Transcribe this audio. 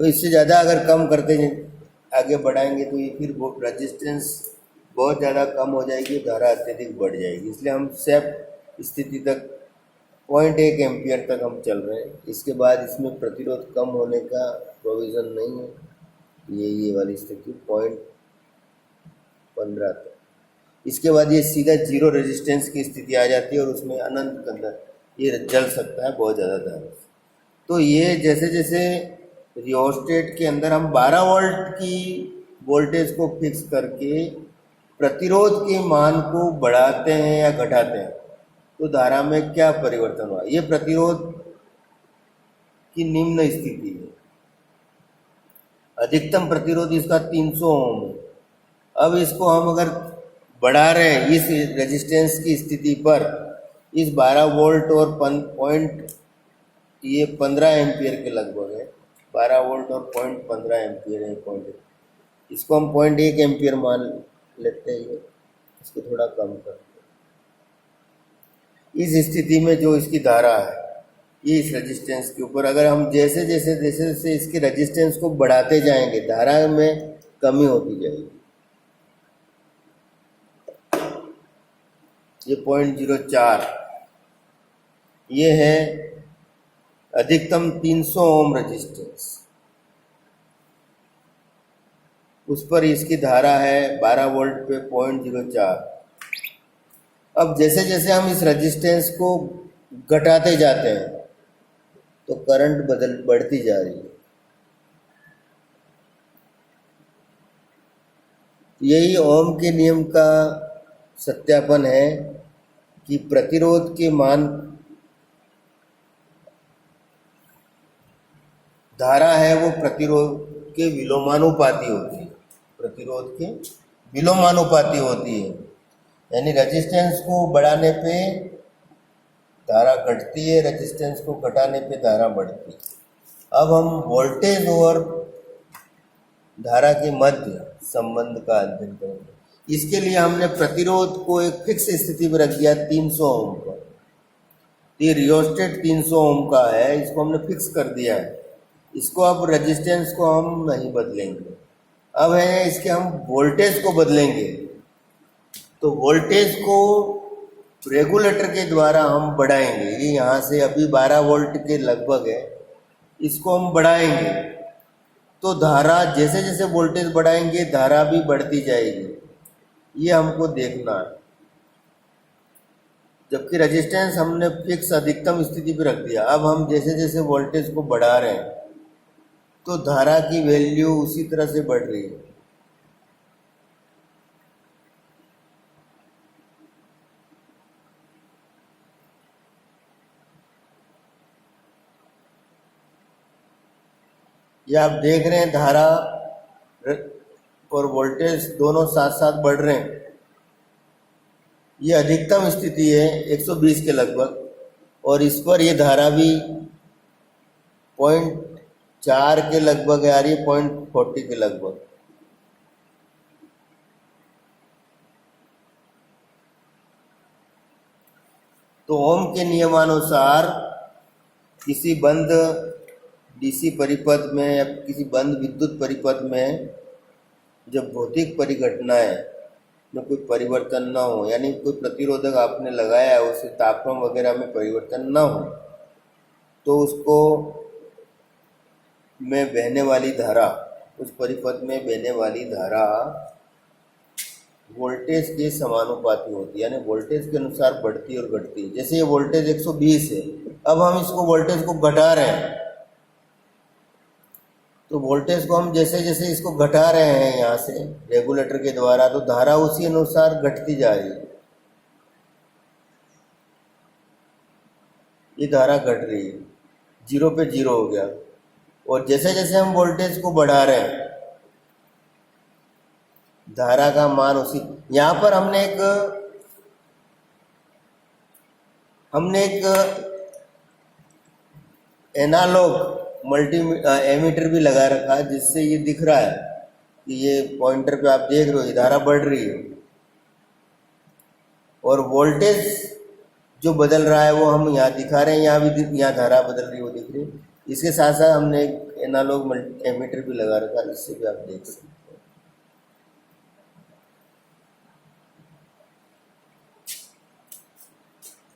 तो इससे ज़्यादा अगर कम करते आगे बढ़ाएंगे तो ये फिर वो रजिस्टेंस बहुत ज़्यादा कम हो जाएगी, धारा अत्यधिक बढ़ जाएगी। इसलिए हम सेफ स्थिति तक 0.1 एम्पियर तक हम चल रहे हैं। इसके बाद इसमें प्रतिरोध कम होने का प्रोविज़न नहीं है। ये वाली स्थिति 0.15 तक। इसके बाद ये सीधा जीरो रेजिस्टेंस की स्थिति आ जाती है और उसमें अनंत के अंदर ये जल सकता है बहुत ज़्यादा धारा से। तो ये जैसे जैसे रियोस्टेट के अंदर हम 12 वोल्ट की वोल्टेज को फिक्स करके प्रतिरोध के मान को बढ़ाते हैं या घटाते हैं तो धारा में क्या परिवर्तन हुआ। ये प्रतिरोध की निम्न स्थिति है। अधिकतम प्रतिरोध इसका 300 ओम है। अब इसको हम अगर बढ़ा रहे हैं इस रेजिस्टेंस की स्थिति पर, इस 12 वोल्ट और ये 15 एम्पियर के लगभग है। 12 वोल्ट और 0.15 एम्पियर है। इसको हम 0.1 एम्पियर मान लेते हैं। इसको थोड़ा कम करते हैं। इस स्थिति में जो इसकी धारा है ये इस रेजिस्टेंस के ऊपर, अगर हम जैसे जैसे इसके रेजिस्टेंस को बढ़ाते जाएंगे धारा में कमी होती जाएगी। ये 0.04 ये है अधिकतम 300 ओम रेजिस्टेंस। उस पर इसकी धारा है 12 वोल्ट पे 0.04। अब जैसे जैसे हम इस रेजिस्टेंस को घटाते जाते हैं तो करंट बढ़ती जा रही है। यही ओम के नियम का सत्यापन है कि प्रतिरोध के मान, धारा है वो प्रतिरोध के विलोमानुपाती होती है। प्रतिरोध के विलोमानुपाती होती है, यानी रेजिस्टेंस को बढ़ाने पे धारा घटती है, रेजिस्टेंस को घटाने पे धारा बढ़ती है। अब हम वोल्टेज और धारा के मध्य संबंध का अध्ययन करेंगे। इसके लिए हमने प्रतिरोध को एक फिक्स स्थिति में रख दिया 300 ओम पर। ये रियोस्टेट 300 ओम का है, इसको हमने फिक्स कर दिया है। इसको अब रेजिस्टेंस को हम नहीं बदलेंगे। अब है इसके हम वोल्टेज को बदलेंगे। तो वोल्टेज को रेगुलेटर के द्वारा हम बढ़ाएंगे। ये यहाँ से अभी 12 वोल्ट के लगभग है, इसको हम बढ़ाएंगे तो धारा जैसे जैसे वोल्टेज बढ़ाएंगे धारा भी बढ़ती जाएगी। ये हमको देखना है। जबकि रेजिस्टेंस हमने फिक्स अधिकतम स्थिति पर रख दिया। अब हम जैसे जैसे वोल्टेज को बढ़ा रहे हैं तो धारा की वैल्यू उसी तरह से बढ़ रही है। ये आप देख रहे हैं धारा और वोल्टेज दोनों साथ साथ बढ़ रहे हैं। ये अधिकतम स्थिति है 120 के लगभग, और इस पर ये धारा भी 0.4 के लगभग आ रही है, 0.40 के लगभग। तो ओम के नियमानुसार किसी बंद डीसी परिपथ में या किसी बंद विद्युत परिपथ में जब भौतिक परिघटनाएं में कोई परिवर्तन न हो, यानी कोई प्रतिरोधक आपने लगाया है उससे तापमान वगैरह में परिवर्तन न हो, तो उसको में बहने वाली धारा, उस परिपथ में बहने वाली धारा वोल्टेज के समानुपाती होती है, यानी वोल्टेज के अनुसार बढ़ती और घटती है। जैसे ये वोल्टेज 120 है, अब हम इसको वोल्टेज को घटा रहे हैं, तो वोल्टेज को हम जैसे जैसे इसको घटा रहे हैं यहाँ से रेगुलेटर के द्वारा, तो धारा उसी अनुसार घटती जा रही है। ये धारा घट रही है, 0 पे 0 हो गया। और जैसे जैसे हम वोल्टेज को बढ़ा रहे हैं धारा का मान उसी, यहाँ पर हमने एक एनालॉग एमीटर भी लगा रखा है, जिससे ये दिख रहा है कि ये पॉइंटर पे आप देख रहे हो ये धारा बढ़ रही है, और वोल्टेज जो बदल रहा है वो हम यहाँ दिखा रहे हैं। यहाँ भी यहाँ धारा बदल रही है, वो दिख रही है। इसके साथ साथ हमने एक एनालॉग एमीटर भी लगा रखा है, इससे भी आप देख सकते हैं।